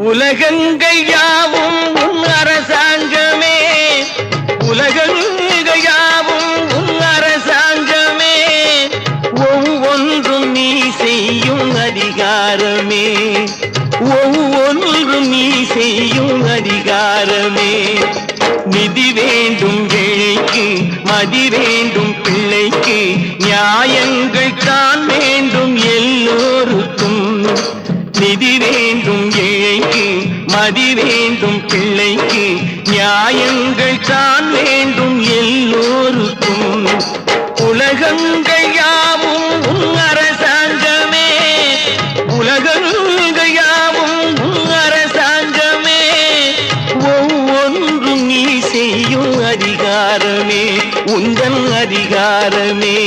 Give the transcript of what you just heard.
உலகங்கள் யாவும் உன் அரசாங்கமே, உலகங்கள் யாவும் உன் அரசாங்கமே, ஒவ்வொன்றும் நீ செய்யும் அதிகாரமே, ஒவ்வொன்றும் நீ செய்யும் அதிகாரமே. நிதி வேண்டும் ஏழைக்கு, மதி வேண்டும் பிள்ளைக்கு, நியாயங்கள் தான் வேண்டும் எல்லோருக்கும். நிதி வேண்டும் ஏழைக்கு, மதி வேண்டும் பிள்ளைக்கு, நியாயங்கள் தான் வேண்டும் எல்லோருக்கும். உலகங்கள் யாவும் உன் அரசாங்கமே, உலகங்கள் யாவும் உன் அரசாங்கமே, ஒவ்வொன்றும் நீ செய்யும் அதிகாரமே, உந்தன் அதிகாரமே.